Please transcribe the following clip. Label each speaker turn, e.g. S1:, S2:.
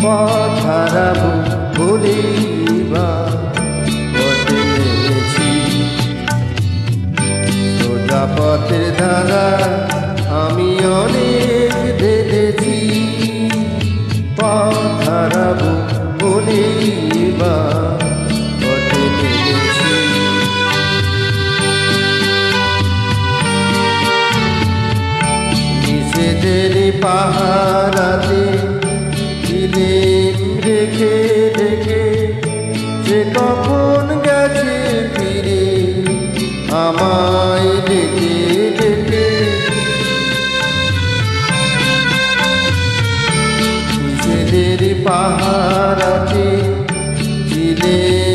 S1: পথ হারাবো বলিবা পথে নেমেছি, সোজা পথের ধারা আমি অনেক দেখেছি। পথ হারাবো বলিবা পথে নেমেছি। নিষেধের পাহারাতে দিলেন রেখে রেখে, সে কখন গেছে ফিরে আমায় ডেকে ডেকে। নিষেধের পাহারাতে দিলেন